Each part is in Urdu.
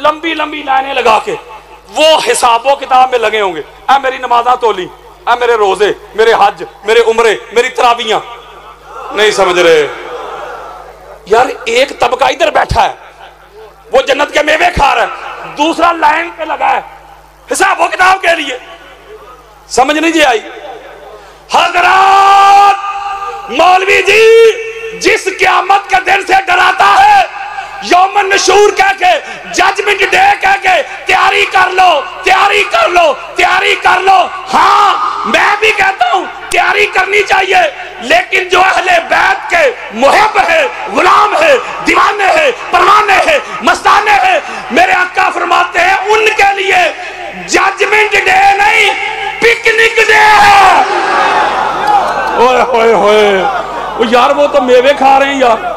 لمبی لمبی لائنیں لگا کے وہ حساب و کتاب میں لگے ہوں گے، اے میری نمازاں تولی، اے میرے روزے، میرے حج، میرے عمرے، میری تراویحاں. نہیں سمجھ رہے یار. ایک طبقہ ادھر بیٹھا ہے وہ جنت کے میوے کھا رہا ہے، دوسرا لائن پہ لگا ہے حساب و کتاب کے لیے. سمجھ نہیں جی آئی؟ حضرات مولوی جی جس قیامت کے دن سے ڈراتا ہے، یوم النشور کہہ کے، ججمنٹ ڈے کہہ کے، تیاری کر لو، تیاری کر لو، تیاری کر لو. ہاں میں بھی کہتا ہوں تیاری کرنی چاہیے، لیکن جو اہل بیت کے محب ہے، غلام ہے، دیوانے ہے، پروانے ہے، مستانے ہے، میرے آقا فرماتے ہیں ان کے لیے ججمنٹ ڈے نہیں پکنک ڈے ہے. اوئے ہوئے ہوئے یار وہ تو میوے کھا رہے ہیں یار،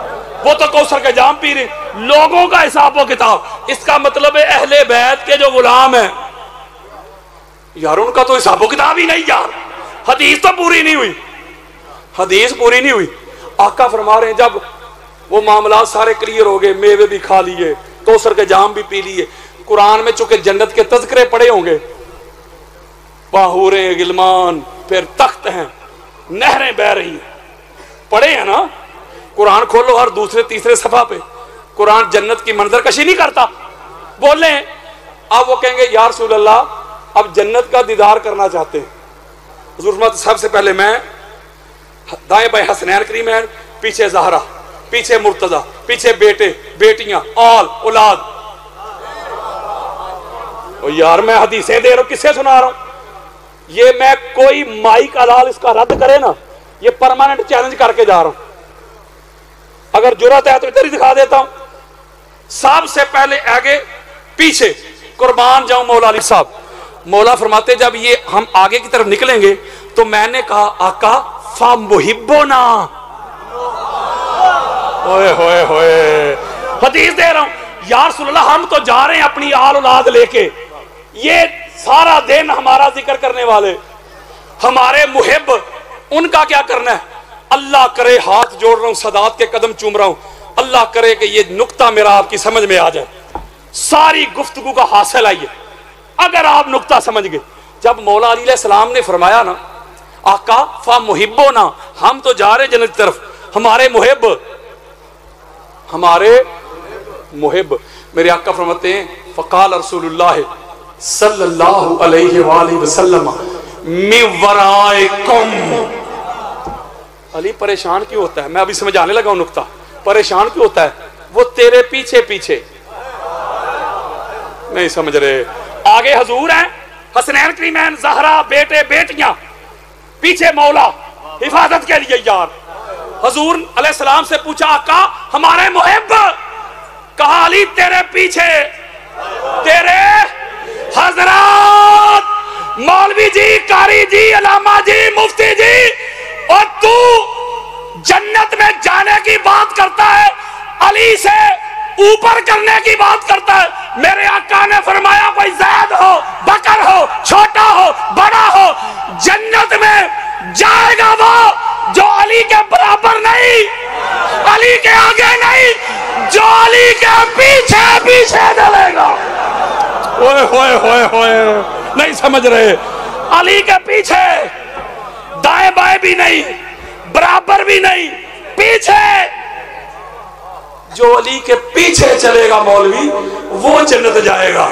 وہ تو کوثر کے جام پی رہے ہیں. لوگوں کا حساب و کتاب، اس کا مطلب ہے اہل بیت کے جو غلام ہیں یار ان کا تو حساب و کتاب ہی نہیں یار. حدیث تو پوری نہیں ہوئی، حدیث پوری نہیں ہوئی. آقا فرما رہے ہیں جب وہ معاملات سارے کلیئر ہو گئے، میوے بھی کھا لیے، کوثر کے جام بھی پی لیے، قرآن میں چونکہ جنت کے تذکرے پڑے ہوں گے، باہوریں غلمان، پھر تخت ہیں، نہریں بہ رہی ہیں، پڑھے ہیں نا. قرآن کھولو ہر دوسرے تیسرے صفحہ پہ قرآن جنت کی منظر کشی نہیں کرتا. بولیں اب وہ کہیں گے یا رسول اللہ اب جنت کا دیدار کرنا چاہتے ہیں. حضور فرماتے سب سے پہلے میں، دائیں بائیں حسنین کریمین، پیچھے زہرا، پیچھے مرتضی، پیچھے بیٹے بیٹیاں، آل اولاد. یار میں حدیثیں دے رہا ہوں، کس سے سنا رہا ہوں؟ یہ میں کوئی مائک علال اس کا رد کرے نا، یہ پرماننٹ چیلنج کر کے جا رہا ہوں. اگر جرات ہے تو ادھر ہی دکھا دیتا ہوں. سب سے پہلے آگے پیچھے قربان جاؤں مولا علی صاحب. مولا فرماتے جب یہ ہم آگے کی طرف نکلیں گے تو میں نے کہا آقا فَمُحِبُّنَا. ہوئے ہوئے ہوئے حدیث دے رہا ہوں یا رسول اللہ ہم تو جا رہے ہیں اپنی آل اولاد لے کے، یہ سارا دن ہمارا ذکر کرنے والے ہمارے محب، ان کا کیا کرنا ہے؟ اللہ کرے ہاتھ جوڑ رہا ہوں، صدات کے قدم چوم رہا ہوں، اللہ کرے کہ یہ نقطہ میرا آپ کی سمجھ میں آ جائے. ساری گفتگو کا حاصل آئیے اگر آپ نقطہ سمجھ گئے. جب مولا علی علیہ السلام نے فرمایا نا آقا فَمُحِبُّنَا، ہم تو جا رہے ہیں جنت کی طرف، ہمارے محب، ہمارے محب. میرے آقا فرماتے ہیں فقال رسول اللہ صلی اللہ علیہ وآلہ وسلم من ورائکم. علی پریشان کیوں ہوتا ہے؟ میں ابھی سمجھانے لگا ہوں نقطہ. پریشان کیوں ہوتا ہے؟ وہ تیرے پیچھے پیچھے نہیں سمجھ رہے. آگے حضور ہیں، حسنین کریمین، زہرا، بیٹے بیٹیاں، پیچھے مولا حفاظت کے لیے یار. حضور علیہ السلام سے پوچھا آقا ہمارے محب، کہا علی تیرے پیچھے تیرے. حضرات مولوی جی، قاری جی، علامہ جی، مفتی جی، اور تو جنت میں جانے کی بات کرتا ہے، علی سے اوپر کرنے کی بات کرتا ہے. میرے آقا نے فرمایا کوئی زید ہو، بکر ہو، چھوٹا ہو، بڑا ہو، جنت میں جائے گا وہ جو علی کے برابر نہیں، علی کے آگے نہیں، جو علی کے پیچھے پیچھے ڈلے گا. ہوئے ہوئے ہوئے ہوئے نہیں سمجھ رہے. علی کے پیچھے، دائیں بائیں بھی نہیں، برابر بھی نہیں، پیچھے. جو علی کے پیچھے چلے گا مولوی وہ جنت جائے گا.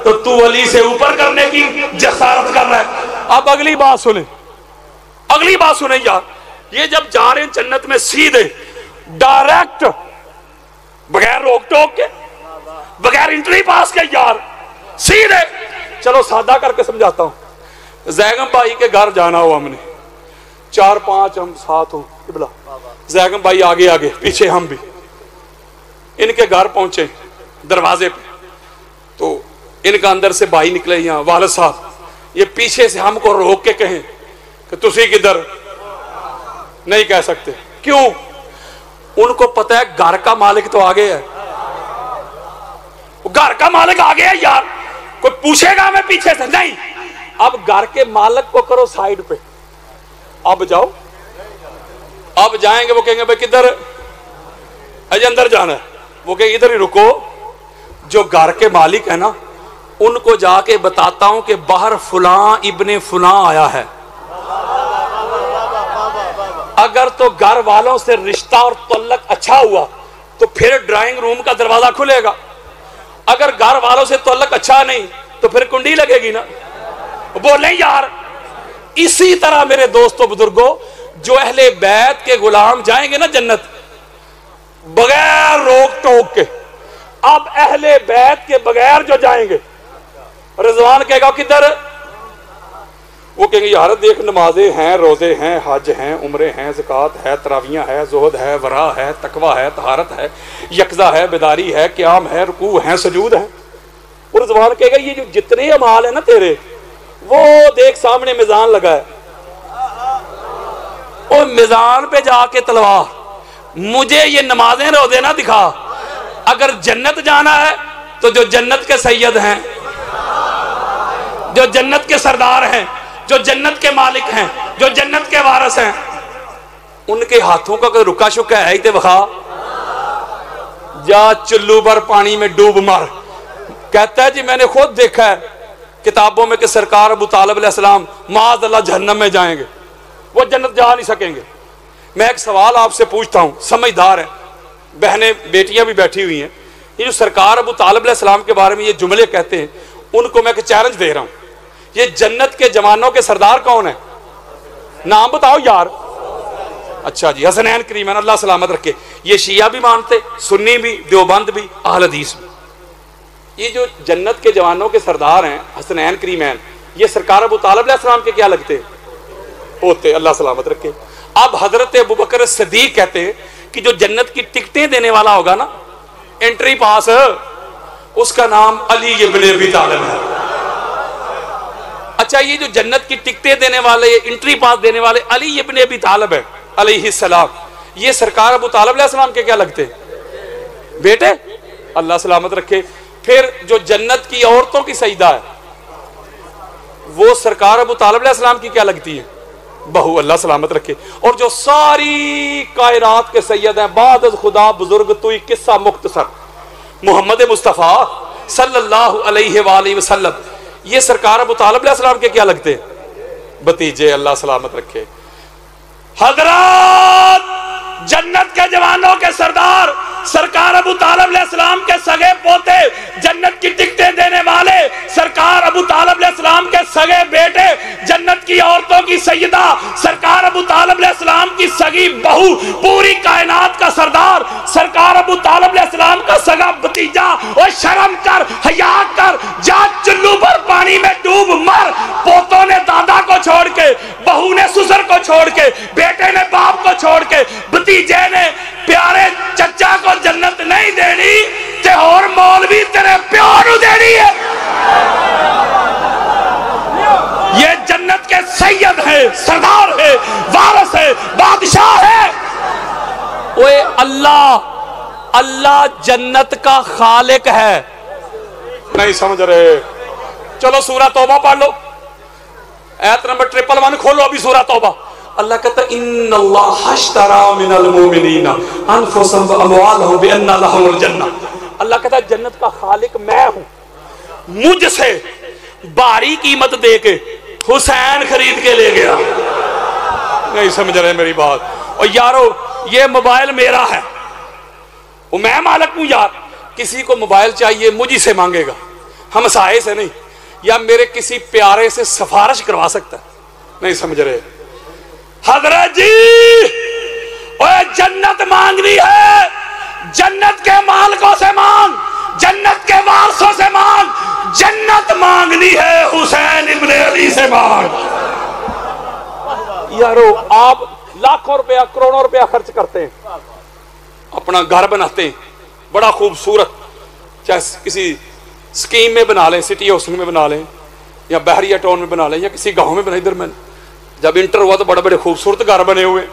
تو تو علی سے اوپر کرنے کی جسارت کر رہا ہے. اب اگلی بات سنیں، اگلی بات سنیں یار. یہ جب جا رہے ہیں جنت میں سیدھے ڈائریکٹ، بغیر روک ٹوک کے، بغیر انٹری پاس کے یار، سیدھے. چلو سادہ کر کے سمجھاتا ہوں. زیگم بھائی کے گھر جانا ہو، ہم نے 4-5 ہم ساتھ ہوں، زیگم بھائی آگے آگے، پیچھے ہم بھی. ان کے گھر پہنچے دروازے پہ تو ان کا اندر سے بھائی نکلے یہاں والد صاحب، یہ پیچھے سے ہم کو روک کے کہیں کہ تسی کدھر، نہیں کہہ سکتے. کیوں؟ ان کو پتہ ہے گھر کا مالک تو آگے ہے، گھر کا مالک آگے ہے یار، کوئی پوچھے گا میں پیچھے سے نہیں. اب گھر کے مالک کو کرو سائیڈ پہ، اب جاؤ. اب جائیں گے، وہ کہیں گے بھائی کدھر، اجے اندر جانا ہے، وہ کہیں ادھر ہی رکو. جو گھر کے مالک ہیں نا ان کو جا کے بتاتا ہوں کہ باہر فلاں ابن فلاں آیا ہے، اگر تو گھر والوں سے رشتہ اور تعلق اچھا ہوا تو پھر ڈرائنگ روم کا دروازہ کھلے گا، اگر گھر والوں سے تعلق اچھا نہیں تو پھر کنڈی لگے گی نا۔ بولیں یار۔ اسی طرح میرے دوستو بزرگوں، جو اہل بیت کے غلام جائیں گے نا جنت بغیر روک ٹوک کے، اب اہل بیت کے بغیر جو جائیں گے، رضوان کہے گا کدھر؟ وہ کہیں گے یار دیکھ نمازیں ہیں، روزے ہیں، حج ہیں، عمرے ہیں، زکوٰۃ ہے، تراویحاں ہے، زہد ہے، ورع ہے، تقویٰ ہے، طہارت ہے، یقظہ ہے، بیداری ہے، قیام ہے، رکوع ہے، سجود ہے۔ اور رضوان کہے گا یہ جو جتنے اعمال ہیں نا تیرے، وہ دیکھ سامنے میزان لگا ہے، وہ میزان پہ جا کے تلوا، مجھے یہ نمازیں روزے نہ دکھا، اگر جنت جانا ہے تو جو جنت کے سید ہیں، جو جنت کے سردار ہیں، جو جنت کے مالک ہیں، جو جنت کے وارث ہیں، ان کے ہاتھوں کا کوئی رکا شکا ہے ہی تے بخا جا چلو بر پانی میں ڈوب مر۔ کہتا ہے جی میں نے خود دیکھا ہے کتابوں میں کہ سرکار ابو طالب علیہ السلام معاذ اللہ جہنم میں جائیں گے، وہ جنت جا نہیں سکیں گے۔ میں ایک سوال آپ سے پوچھتا ہوں، سمجھدار ہیں بہنیں بیٹیاں بھی بیٹھی ہوئی ہیں، یہ جو سرکار ابو طالب علیہ السلام کے بارے میں یہ جملے کہتے ہیں، ان کو میں ایک چیلنج دے رہا ہوں، یہ جنت کے جوانوں کے سردار کون ہیں؟ نام بتاؤ یار۔ اچھا جی، حسنین کریمین، اللہ سلامت رکھے۔ یہ شیعہ بھی مانتے، سنی بھی، دیوبند بھی، اہل حدیث بھی۔ یہ جو جنت کے جوانوں کے سردار ہیں حسنین کریمین، یہ سرکار ابو طالب علیہ السلام کے کیا لگتے ہوتے؟ اللہ سلامت رکھے۔ اب حضرت ابوبکر صدیق کہتے ہیں کہ جو جنت کی ٹکٹیں دینے والا ہوگا نا، انٹری پاس، اس کا نام علی ابن ابی طالب ہے۔ اچھا، یہ جو جنت کی ٹکٹیں دینے والے، انٹری پاس دینے والے علی ابن ابی طالب ہے علیہ السلام، یہ سرکار ابو طالب علیہ السلام کے کیا لگتے؟ بیٹے، اللہ سلامت رکھے۔ پھر جو جنت کی عورتوں کی سیدہ ہے وہ سرکار ابو طالب علیہ السلام کی کیا لگتی ہے؟ بہو، اللہ سلامت رکھے۔ اور جو ساری کائنات کے سید ہیں، بعد از خدا بزرگ توئی قصہ مختصر، محمد مصطفیٰ صلی اللہ علیہ وآلہ وسلم، یہ سرکار ابو طالب علیہ السلام کے کیا لگتے ہیں؟ بتیجے، اللہ سلامت رکھے۔ حضرات، جنت کے جوانوں کے سردار سرکار ابو طالب علیہ السلام کے سگے پوتے، جنت کی ٹکٹیں دینے والے سرکار ابو طالب علیہ السلام کے سگے بیٹے، جنت کی عورتوں کی سیدہ سرکار ابو طالب علیہ السلام کی سگی بہو، پوری کائنات کا سردار سرکار ابو طالب علیہ السلام کا سگا بتیجا۔ اور شرم کر، حیا کر، جا چلو پر پانی میں ڈوب مر۔ پوتوں نے دادا کو چھوڑ کے، بہو نے سسر کو چھوڑ کے، بیٹے نے باپ کو چھوڑ کے، بتیجے نے پیارے چچا کو جنت نہیں دینی تے اور مولوی تیرے پیار دینی ہے۔ یہ جنت کے سید ہے، سردار ہے، وارث ہے، بادشاہ ہے۔ اوے اللہ جنت کا خالق ہے۔ نہیں سمجھ رہے؟ چلو سورہ توبہ پڑھ لو، آیت نمبر 111 کھولو ابھی سورہ توبہ۔ اللہ کہتا ہے ان اللہ اشترى من المؤمنین انفسهم واموالهم بان لهم الجنہ۔ اللہ کہتا ہے جنت کا خالق میں ہوں، مجھ سے باری قیمت دے کے حسین خرید کے لے گیا۔ نہیں سمجھ رہے میری بات؟ اور یارو یہ موبائل میرا ہے، وہ میں مالک ہوں یار۔ کسی کو موبائل چاہیے مجھے سے مانگے گا، ہمسائے سے نہیں، یا میرے کسی پیارے سے سفارش کروا سکتا ہے؟ نہیں سمجھ رہے؟ حضرت جی، اوے جنت مانگنی ہے، جنت کے مالکوں سے مانگ، جنت کے وارثوں سے مانگ، جنت مانگنی ہے حسین ابن علی سے مانگ۔ یارو آپ لاکھوں روپیہ، کروڑوں روپیہ خرچ کرتے ہیں، اپنا گھر بناتے ہیں بڑا خوبصورت، چاہے کسی سکیم میں بنا لیں، سٹی ہاؤسنگ میں بنا لیں، یا بحریہ ٹاؤن میں بنا لیں، یا کسی گاؤں میں بنا، ادھر میں جب انٹر ہوا تو بڑے بڑے خوبصورت گھر بنے ہوئے۔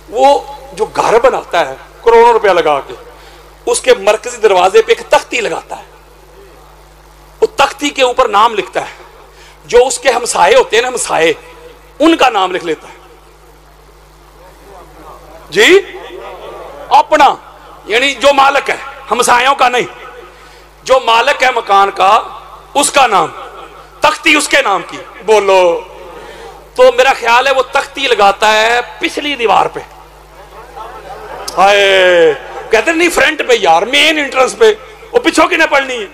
وہ جو گھر بناتا ہے کروڑوں روپیہ لگا کے، اس کے مرکزی دروازے پہ ایک تختی لگاتا ہے، وہ تختی کے اوپر نام لکھتا ہے، جو اس کے ہمسائے ہوتے ہیں نا، ہمسائے، ان کا نام لکھ لیتا ہے جی، اپنا، یعنی جو مالک ہے، ہمسایوں کا نہیں۔ جو مالک ہے مکان کا اس کا نام، تختی اس کے نام کی، بولو تو میرا خیال ہے وہ تختی لگاتا ہے پچھلی دیوار پہ، ہائے کہتے نہیں فرنٹ پہ یار، مین انٹرنس پہ، وہ پچھوں کی نہ پڑھنی ہے،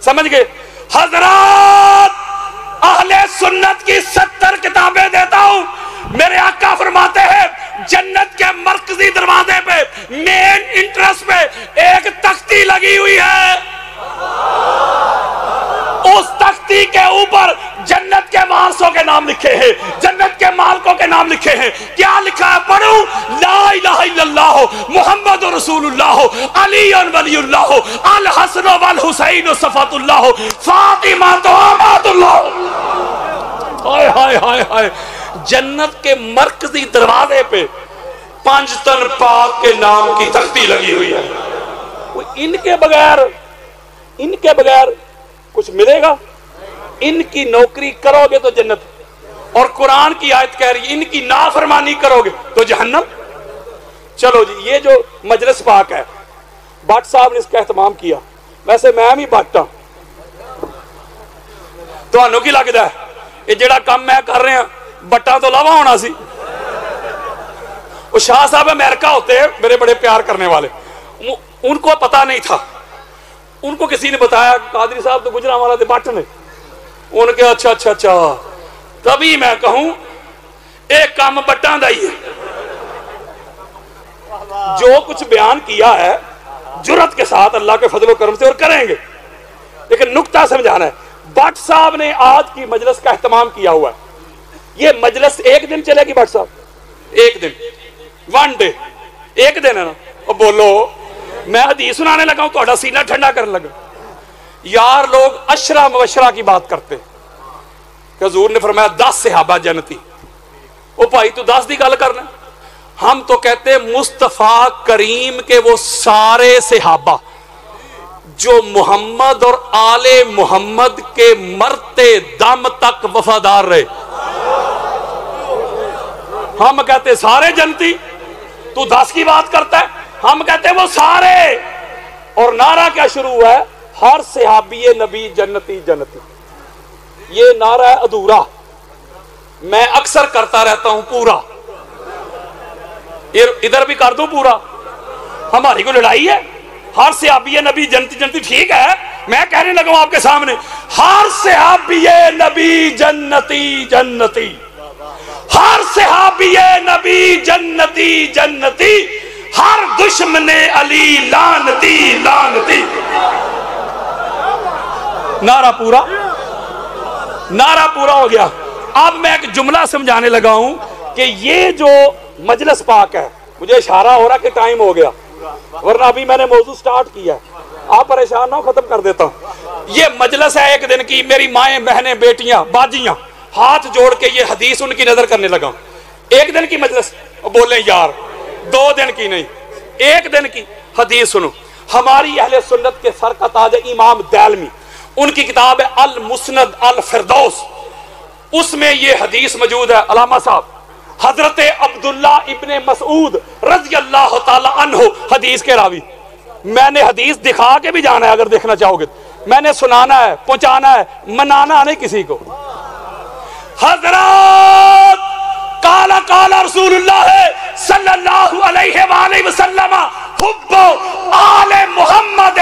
سمجھ گئے؟ حضرات اہل سنت کی 70 کتابیں دیتا ہوں، میرے آقا فرماتے ہیں جنت کے مرکزی دروازے پہ مین انٹرنس پہ ایک تختی لگی ہوئی ہے، اس تختی کے اوپر جنت کے وارثوں کے نام لکھے ہیں، جنت کے مالکوں کے نام لکھے ہیں۔ کیا لکھا ہے؟ پڑھوں، لا الہ الا اللہ محمد رسول اللہ علی ولی اللہ الحسن والحسین صفات اللہ فاطمہ امات اللہ۔ ہائے ہائے ہائے ہائے، جنت کے مرکزی دروازے پہ پنجتن پاک کے نام کی تختی لگی ہوئی ہے۔ ان کے بغیر کچھ ملے گا؟ ان کی نوکری کرو گے تو جنت، اور قرآن کی آیت کہہ رہی ہے ان کی نافرمانی کرو گے تو جہنم۔ چلو جی، یہ جو مجلس پاک ہے، بٹ صاحب نے اس کا اہتمام کیا، ویسے میں بھی بٹ ہوں، تو انہوں کی لگتا ہے یہ جڑا کام میں کر رہے ہیں بٹا تو لاوا ہونا سی۔ وہ شاہ صاحب امریکہ ہوتے ہیں میرے بڑے پیار کرنے والے، ان کو پتا نہیں تھا، ان کو کسی نے بتایا قادری صاحب تو گجرانوالہ دے بٹ نے، ان کے اچھا اچھا اچھا، تبھی میں کہوں ایک کام بٹاں دا ہی ہے۔ جو کچھ بیان کیا ہے جرات کے ساتھ اللہ کے فضل و کرم سے اور کریں گے، لیکن نکتہ سمجھانا ہے۔ بٹ صاحب نے آج کی مجلس کا اہتمام کیا ہوا ہے، یہ مجلس ایک دن چلے گی بٹ صاحب؟ ایک دن، ون ڈے، ایک دن ہے نا؟ اور بولو میں حدیث سنانے لگا ہوں تو سینہ ٹھنڈا کرنے لگا۔ یار لوگ عشرہ مبشرہ کی بات کرتے کہ حضور نے فرمایا 10 صحابہ جنتی، او بھائی تو 10 دی گل کرنا، ہم تو کہتے ہیں مصطفیٰ کریم کے وہ سارے صحابہ جو محمد اور آل محمد کے مرتے دم تک وفادار رہے، ہم کہتے سارے جنتی، تو 10 کی بات کرتا ہے، ہم کہتے وہ سارے، اور نعرہ کیا شروع ہوا ہے؟ ہر صحابی نبی جنتی جنتی۔ یہ نعرہ ہے ادھورا، میں اکثر کرتا رہتا ہوں پورا، ادھر بھی کر دوں پورا، ہماری کو لڑائی ہے؟ ہر صحابی نبی جنتی جنتی ٹھیک ہے، میں کہنے لگا ہوں آپ کے سامنے ہر صحابی نبی جنتی جنتی، ہر صحابی نبی جنتی جنتی، ہر دشمن علی لعنتی لعنتی۔ نعرہ پورا ہو گیا۔ اب میں ایک جملہ سمجھانے لگا ہوں کہ یہ جو مجلس پاک ہے، مجھے اشارہ ہو رہا کہ ٹائم ہو گیا، ورنہ ابھی میں نے موضوع سٹارٹ کیا ہے، آپ پریشان نہ ہو، ختم کر دیتا ہوں۔ یہ مجلس ہے ایک دن کی، میری مائیں بہنیں بیٹیاں باجیاں ہاتھ جوڑ کے یہ حدیث ان کی نظر کرنے لگا ہوں۔ ایک دن کی مجلس، بولیں یار 2 دن کی نہیں، ایک دن کی حدیث سنو۔ ہماری اہل سنت کے سر کا تاج امام دالمی، ان کی کتاب ہے المسند الفردوس، اس میں یہ حدیث موجود ہے۔ علامہ صاحب حضرت عبداللہ ابن مسعود رضی اللہ تعالی عنہ حدیث کے راوی، میں نے حدیث دکھا کے بھی جانا ہے اگر دیکھنا چاہو گے، میں نے سنانا ہے، پہنچانا ہے، منانا نہیں کسی کو۔ حضرات قال رسول اللہ صلی اللہ علیہ وآلہ وسلم حب آل محمد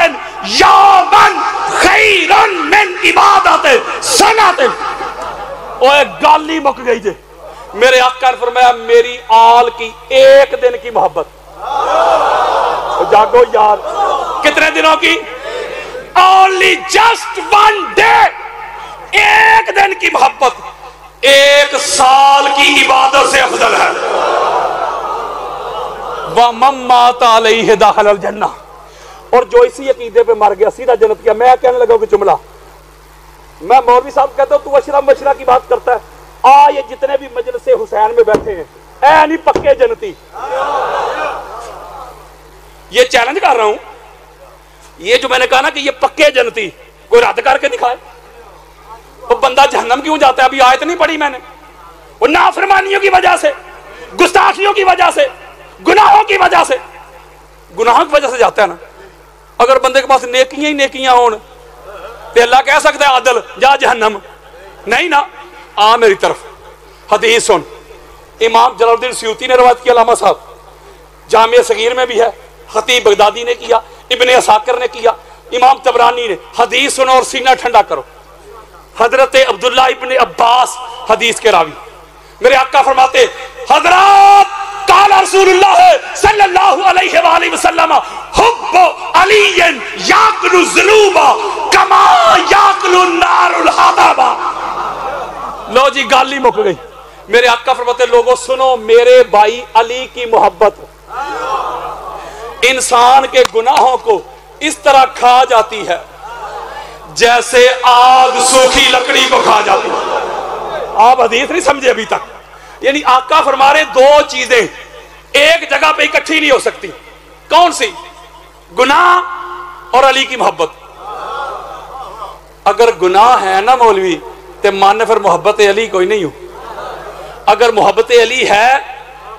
یومن خیرن من عبادت سنت۔ اوہ گالی مک گئی جے، میرے آقا نے فرمایا میری آل کی ایک دن کی محبت، جاگو یار، کتنے دنوں کی؟ only just one day، ایک دن کی محبت 1 سال کی عبادت سے افضل ہے۔ وَمَن مَّاتَ عَلَيْهِ دَخَلَ الْجَنَّةَ، اور جو اسی عقیدے پہ مر گیا سیدھا جنت کیا۔ میں کہنے لگا کہ جملہ، میں مولوی صاحب کہتا ہوں تو اشرا مشرا کی بات کرتا ہے، یہ جتنے بھی مجلس حسین میں بیٹھے ہیں اے نہیں پکے جنتی، یہ چیلنج کر رہا ہوں، یہ جو میں نے کہا نا کہ یہ پکے جنتی، کوئی رد کر کے دکھائے۔ وہ بندہ جہنم کیوں جاتا ہے؟ ابھی آیت نہیں پڑھی میں نے، وہ نافرمانیوں کی وجہ سے، گستاخیوں کی وجہ سے، گناہوں کی وجہ سے، گناہوں کی وجہ سے جاتا ہے نا۔ اگر بندے کے پاس نیکیاں ہی نیکیاں ہون تو اللہ کہہ سکتا ہے عادل جا جہنم؟ نہیں نا. آ میری طرف حدیث سن. امام جلال الدین سیوطی نے روایت کیا، علامہ صاحب جامع صغیر میں بھی ہے، خطیب بغدادی نے کیا، ابن عساکر نے کیا، امام طبرانی نے. حدیث سنو اور سینہ ٹھنڈا کرو. حضرت عبداللہ ابن عباس حدیث کے راوی، میرے آقا فرماتے حضرات قال رسول اللہ صلی اللہ علیہ وآلہ وسلم حب علی یاکل الذنوب کما یاکل النار الحطب. لو جی گال ہی مک گئی. میرے آقا فرماتے لوگوں سنو، میرے بھائی علی کی محبت انسان کے گناہوں کو اس طرح کھا جاتی ہے جیسے آگ سوکھی لکڑی کو کھا جاتی ہے. آپ حدیث نہیں سمجھے ابھی تک. یعنی آقا فرما رہے دو چیزیں ایک جگہ پہ اکٹھی نہیں ہو سکتی. کون سی؟ گناہ اور علی کی محبت. اگر گناہ ہے نا مولوی تو مان پھر محبت علی کوئی نہیں ہو. اگر محبت علی ہے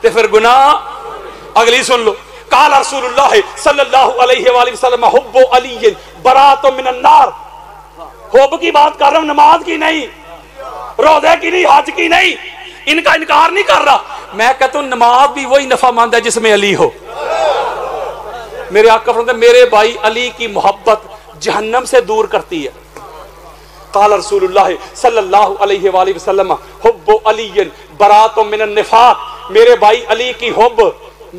تو پھر گناہ. اگلی سن لو. قال رسول اللہ صلی اللہ علیہ وآلہ وسلم حب علی برات من النار. حب کی بات کر رہا ہوں، نماز کی نہیں، روزے کی نہیں، حج کی نہیں. ان کا انکار نہیں کر رہا. میں کہتا ہوں نماز بھی وہی نفع مند ہے جس میں علی ہو. میرے آقا فرماتے ہیں میرے بھائی علی کی محبت جہنم سے دور کرتی ہے. قال رسول اللہ صلی اللہ علیہ وآلہ وسلم حب علی برات من النفاق. میرے بھائی علی کی حب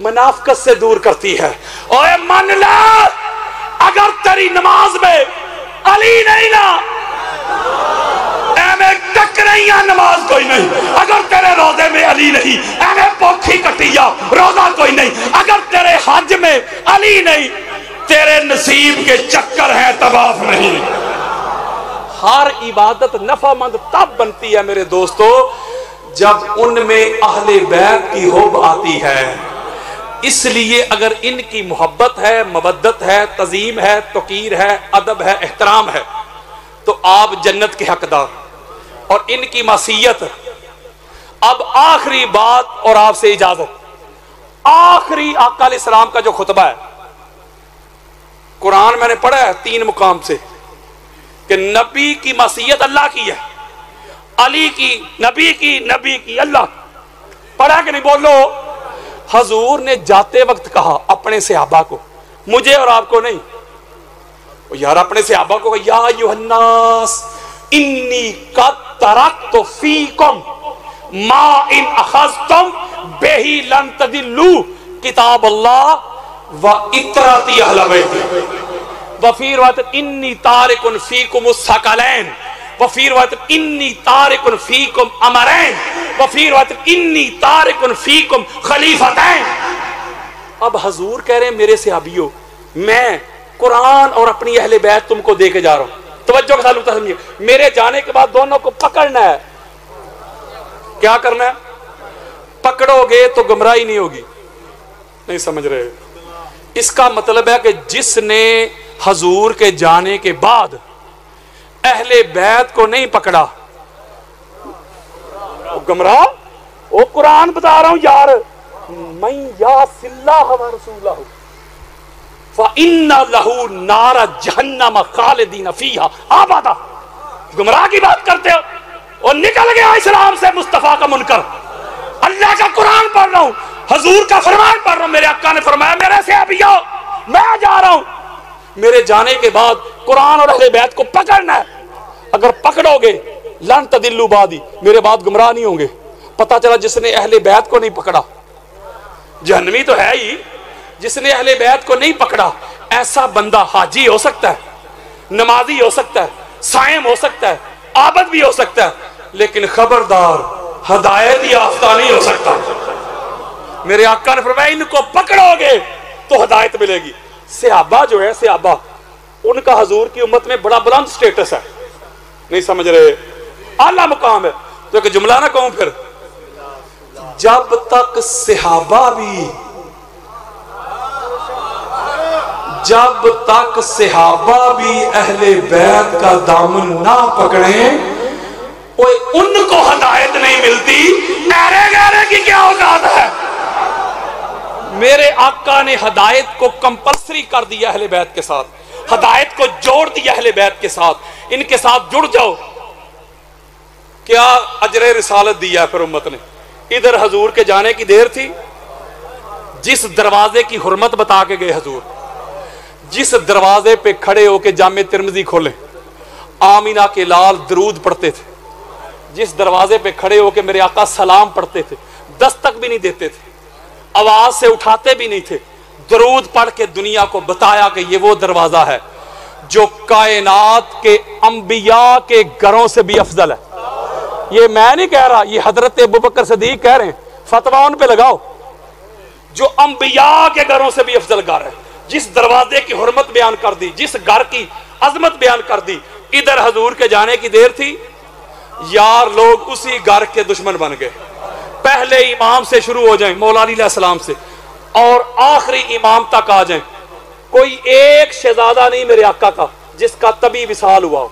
منافقت سے دور کرتی ہے. اوے من لے اگر تیری نماز میں علی نہیں نا اے میں ٹک رہی ہیں نماز کوئی نہیں. اگر تیرے روزے میں علی نہیں اے میں پوکھی کٹیا روزہ کوئی نہیں. اگر تیرے حج میں علی نہیں تیرے نصیب کے چکر ہیں طواف نہیں. ہر عبادت نفع مند تب بنتی ہے میرے دوستو جب ان میں اہل بیت کی حب آتی ہے. اس لیے اگر ان کی محبت ہے، مودت ہے، تعظیم ہے، توقیر ہے، ادب ہے، احترام ہے تو آپ جنت کے حقدار. اور ان کی معصیت. اب آخری بات اور آپ سے اجازت. آخری آقا علیہ السلام کا جو خطبہ ہے قرآن میں نے پڑھا ہے 3 مقام سے کہ نبی کی معصیت اللہ کی ہے، علی کی، نبی کی اللہ. پڑھا کہ نہیں بولو. حضور نے جاتے وقت کہا اپنے صحابہ کو، مجھے اور آپ کو نہیں. یار اپنے صحابہ کو یا ایھا الناس انی قد ترکت فیکم ما ان اخذتم بہ لن تضلوا کتاب اللہ و اطاعتی اہل بیتی وفی روایت انی تارک فیکم الثقلین وفی روایت انی تارک فیکم امرین وفی روایت انی تارک فیکم خلیفتین. اب حضور کہہ رہے ہیں میرے صحابیوں میں قرآن اور اپنی اہل بیت تم کو دے کے جا رہا ہوں. توجہ کے ساتھ سمجھیے. میرے جانے کے بعد دونوں کو پکڑنا ہے. کیا کرنا ہے؟ پکڑو گے تو گمراہی نہیں ہوگی. نہیں سمجھ رہے؟ اس کا مطلب ہے کہ جس نے حضور کے جانے کے بعد اہل بیت کو نہیں پکڑا گمراہ. وہ قرآن بتا رہا ہوں یار. من یعص اللہ و رسولہ فإن لہ نار جہنم خالدین فیہا ابدا. گمراہ کی بات کرتے ہو. اور نکل گیا اسلام سے مصطفیٰ کا منکر. اللہ کا قرآن پڑھ رہا ہوں، حضور کا فرمان پڑھ رہا ہوں. میرے آقا نے فرمایا میرے صحابیو میں جا رہا ہوں، میرے جانے کے بعد قرآن اور اہل بیت کو پکڑنا ہے. اگر پکڑو گے لن تضلوا بعدی، میرے بعد گمراہ نہیں ہوں گے. پتہ چلا جس نے اہل بیت کو نہیں پکڑا جہنمی تو ہے ہی. جس نے اہل بیت کو نہیں پکڑا ایسا بندہ حاجی ہو سکتا ہے، نمازی ہو سکتا ہے، صائم ہو سکتا ہے، عابد بھی ہو سکتا ہے، لیکن خبردار ہدایت یافتہ نہیں ہو سکتا. میرے آقا نے فرمایا ان کو پکڑو گے تو ہدایت ملے گی. صحابہ جو ہے صحابہ ان کا حضور کی امت میں بڑا بلند سٹیٹس ہے. نہیں سمجھ رہے؟ اعلیٰ مقام ہے. تو ایک جملہ نہ کہوں پھر، جب تک صحابہ بھی اہل بیت کا دامن نہ پکڑیں ان کو ہدایت نہیں ملتی. میرے گہرے کی کیا اوقات ہے؟ میرے آقا نے ہدایت کو کمپلسری کر دیا اہل بیت کے ساتھ، ہدایت کو جوڑ دیا اہل بیت کے ساتھ، ان کے ساتھ جڑ جاؤ۔ کیا اجر رسالت دیا ہے پھر امت نے؟ ادھر حضور کے جانے کی دیر تھی، جس دروازے کی حرمت بتا کے گئے حضور، جس دروازے پہ کھڑے ہو کے جامع ترمذی کھولیں آمینہ کے لال درود پڑھتے تھے، جس دروازے پہ کھڑے ہو کے میرے آقا سلام پڑھتے تھے، دستک بھی نہیں دیتے تھے، آواز سے اٹھاتے بھی نہیں تھے، درود پڑھ کے دنیا کو بتایا کہ یہ وہ دروازہ ہے جو کائنات کے انبیاء کے گھروں سے بھی افضل ہے۔ یہ میں نہیں کہہ رہا، یہ حضرت ابوبکر صدیق کہہ رہے ہیں، فتویٰ ان پہ لگاؤ، جو انبیاء کے گھروں سے بھی افضل گھر ہے۔ جس دروازے کی حرمت بیان کر دی، جس گھر کی عظمت بیان کر دی، ادھر حضور کے جانے کی دیر تھی، یار لوگ اسی گھر کے دشمن بن گئے۔ پہلے امام سے شروع ہو جائیں، مولا علی علیہ السلام سے، اور آخری امام تک آ جائیں، کوئی ایک شہزادہ نہیں میرے آقا کا جس کا طبی وصال ہوا ہو۔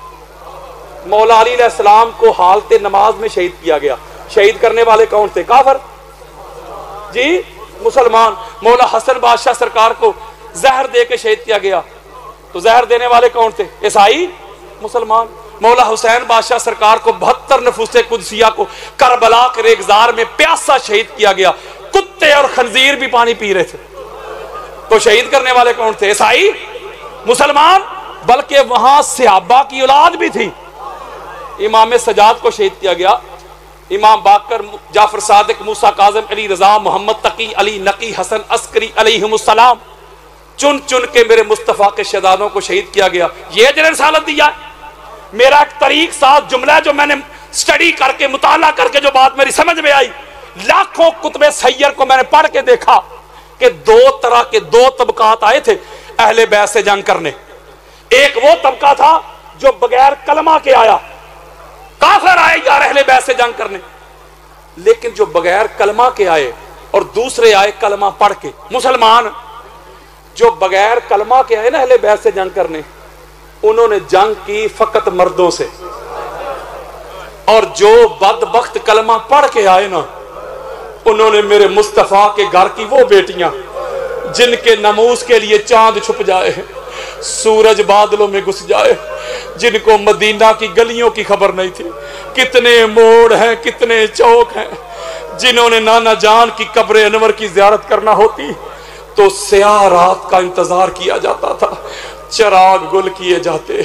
مولا علی علیہ السلام کو حالت نماز میں شہید کیا گیا۔ شہید کرنے والے کون تھے؟ کافر؟ جی مسلمان۔ مولا حسن بادشاہ سرکار کو زہر دے کے شہید کیا گیا، تو زہر دینے والے کون تھے؟ عیسائی؟ مسلمان۔ مولا حسین بادشاہ سرکار کو 72 نفوس قدسیہ کو کربلا کے ریگزار میں پیاسا شہید کیا گیا، کتے اور خنزیر بھی پانی پی رہے تھے، تو شہید کرنے والے کون تھے؟ عیسائی؟ مسلمان؟ بلکہ وہاں صحابہ کی اولاد بھی تھی۔ امام سجاد کو شہید کیا گیا، امام باقر، جعفر صادق، موسیٰ کاظم، علی رضا، محمد تقی، علی نقی، حسن عسکری علیہم السلام، چن چن کے میرے مصطفیٰ کے شہزادوں کو شہید کیا گیا۔ یہ اجر رسالت دیا ہے۔ میرا ایک طریق ساتھ جملہ ہے جو میں نے سٹڈی کر کے مطالعہ کر کے جو بات میری سمجھ میں آئی، لاکھوں کتب سیر کو میں نے پڑھ کے دیکھا کہ دو طرح کے دو طبقات آئے تھے اہل بیت سے جنگ کرنے۔ ایک وہ طبقہ تھا جو بغیر کلمہ کے آیا، کافر آئے یار اہل بیت سے جنگ کرنے، لیکن جو بغیر کلمہ کے آئے اور دوسرے آئے کلمہ پڑھ کے، مسلمان۔ جو بغیر کلمہ کے آئے نا اہل بیت سے جنگ کرنے، انہوں نے جنگ کی فقط مردوں سے، اور جو بدبخت کلمہ پڑھ کے آئے نا، انہوں نے میرے مصطفیٰ کے گھر کی وہ بیٹیاں جن کے ناموس کے لیے چاند چھپ جائے، سورج بادلوں میں گھس جائے، جن کو مدینہ کی گلیوں کی خبر نہیں تھی، کتنے موڑ ہیں، کتنے چوک ہیں، جنہوں نے نانا جان کی قبر انور کی زیارت کرنا ہوتی تو سیاہ رات کا انتظار کیا جاتا تھا، چراغ گل کیے جاتے،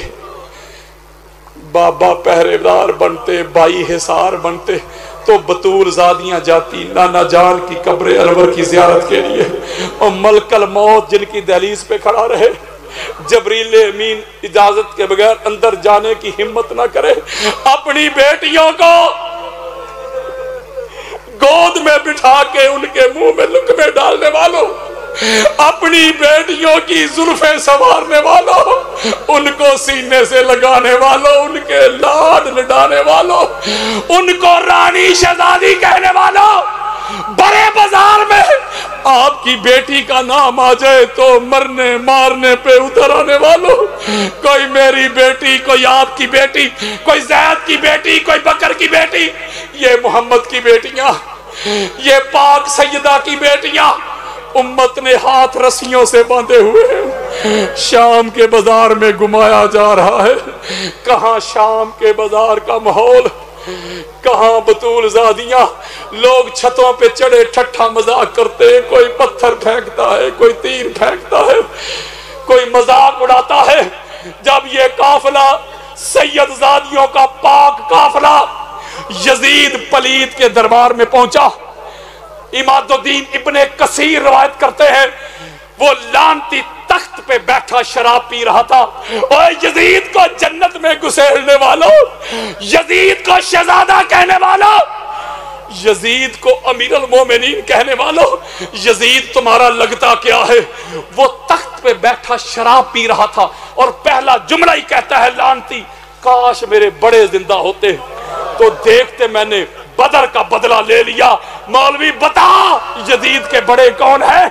بابا پہرے دار بنتے، بائی حصار بنتے، تو بطول زادیاں جاتی نانا جان کی قبر انور کی زیارت کے لیے، اور ملک الموت جن کی دہلیز پہ کھڑا رہے، جبریل امین اجازت کے بغیر اندر جانے کی ہمت نہ کرے، اپنی بیٹیوں کو گود میں بٹھا کے ان کے منہ میں لقمے ڈالنے والوں، اپنی بیٹیوں کی زلفیں سنوارنے والوں، ان کو سینے سے لگانے والوں، ان کے لاڈ لڈانے والوں، ان کو رانی شہزادی کہنے والوں، بڑے بازار میں آپ کی بیٹی کا نام آ جائے تو مرنے مارنے پہ اتر آنے والوں، کوئی میری بیٹی، کوئی آپ کی بیٹی، کوئی زید کی بیٹی، کوئی بکر کی بیٹی، یہ محمد کی بیٹیاں، یہ پاک سیدہ کی بیٹیاں، امت نے ہاتھ رسیوں سے باندھے ہوئے شام کے بازار میں گھمایا جا رہا ہے۔ کہاں شام کے بازار کا ماحول، کہاں بطول زادیاں، لوگ چھتوں پہ چڑھے ٹھٹھا مذاق کرتے، کوئی پتھر پھینکتا ہے، کوئی تیر پھینکتا ہے، کوئی مذاق اڑاتا ہے۔ جب یہ قافلہ سید زادیوں کا پاک قافلہ یزید پلید کے دربار میں پہنچا، اماد الدین ابن کثیر روایت کرتے ہیں وہ لانتی تخت پہ بیٹھا شراب پی رہا تھا، اور یزید کو جنت میں گھسیڑنے والوں، یزید کو شہزادہ کہنے والوں، یزید کو امیر المومنین کہنے والوں، یزید تمہارا لگتا کیا ہے؟ وہ تخت پہ بیٹھا شراب پی رہا تھا اور پہلا جملہ ہی کہتا ہے لانتی، کاش میرے بڑے زندہ ہوتے تو دیکھتے میں نے بدر کا بدلہ لے لیا۔ مولوی بتا یزید کے بڑے کون ہیں؟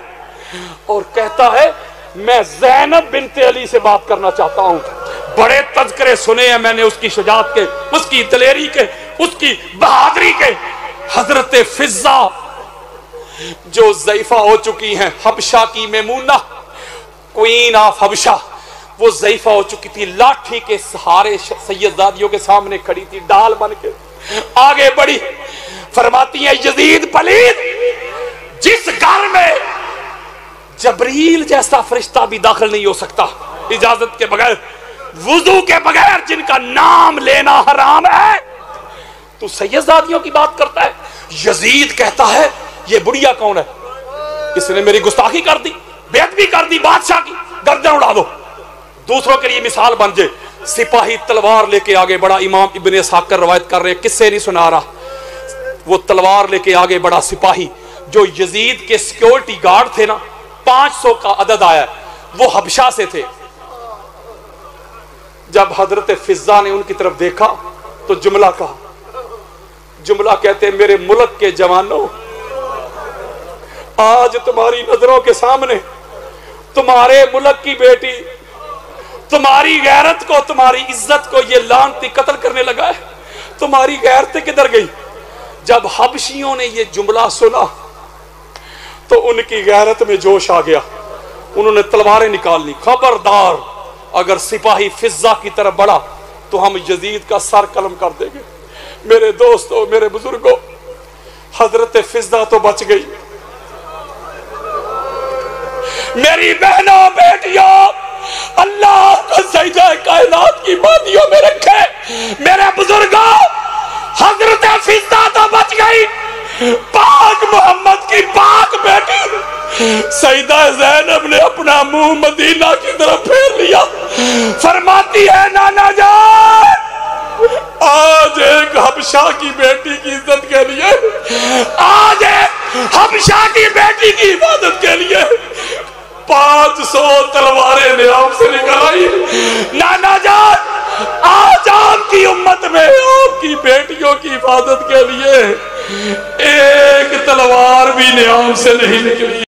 اور کہتا ہے میں زینب بنت علی سے بات کرنا چاہتا ہوں۔ بڑے تذکرے سنے ہیں میں نے اس کی شجاعت کے، اس کی دلیری کے، اس کی بہادری کے۔ حضرت فضہ جو ضعیفہ ہو چکی ہیں، حبشہ کی میمونہ کوئین آف حبشہ، وہ ضعیفہ ہو چکی تھی، لاٹھی کے سہارے سیدزادیوں کے سامنے کھڑی تھی، ڈال بن کے آگے بڑھی، فرماتی ہیں یزید پلید، جس گھر میں جبریل جیسا فرشتہ بھی داخل نہیں ہو سکتا اجازت کے بغیر، وضو کے بغیر، جن کا نام لینا حرام ہے، تو سیدزادیوں کی بات کرتا ہے۔ یزید کہتا ہے یہ بڑھیا کون ہے، اس نے میری گستاخی کر دی، بے ادبی کر دی بادشاہ کی، گردن اڑا دو۔ دوسروں کے لیے مثال بن جائے، سپاہی تلوار لے کے آگے بڑا، امام ابن اسحاق روایت کر رہے ہیں، کس سے نہیں سنا رہا، وہ تلوار لے کے آگے بڑا سپاہی، جو یزید کے سیکیورٹی گارڈ تھے نا، 500 کا عدد آیا، وہ حبشہ سے تھے۔ جب حضرت فضہ نے ان کی طرف دیکھا تو جملہ کہا، جملہ کہتے ہیں میرے ملک کے جوانوں، آج تمہاری نظروں کے سامنے تمہارے ملک کی بیٹی تمہاری غیرت کو، تمہاری عزت کو یہ لعنتی قتل کرنے لگا ہے، تمہاری غیرتیں کدھر گئی؟ جب حبشیوں نے یہ جملہ سنا تو ان کی غیرت میں جوش آ گیا، انہوں نے تلواریں نکال لی، خبردار اگر سپاہی فضہ کی طرف بڑھا تو ہم یزید کا سر قلم کر دیں گے۔ میرے دوستو، میرے بزرگوں، حضرت فضہ تو بچ گئی۔ میری بہنوں بیٹیوں، اللہ کو سجدہ کائنات کی وادیوں میں رکھے۔ میرے بزرگوں، حضرت فضہ تو بچ گئی، پاک محمد کی پاک بیٹی سیدہ زینب نے اپنا منہ مدینہ کی طرف پھیر لیا، فرماتی ہے نانا جان، آج ایک حبشہ کی بیٹی کی عزت کے لیے، آج ایک حبشہ کی بیٹی کی عبادت کے لیے 500 تلواریں نیام سے نکل آئی۔ نانا جان، آج آپ کی امت میں آپ کی بیٹیوں کی حفاظت کے لیے ایک تلوار بھی نیام سے نہیں نکلی۔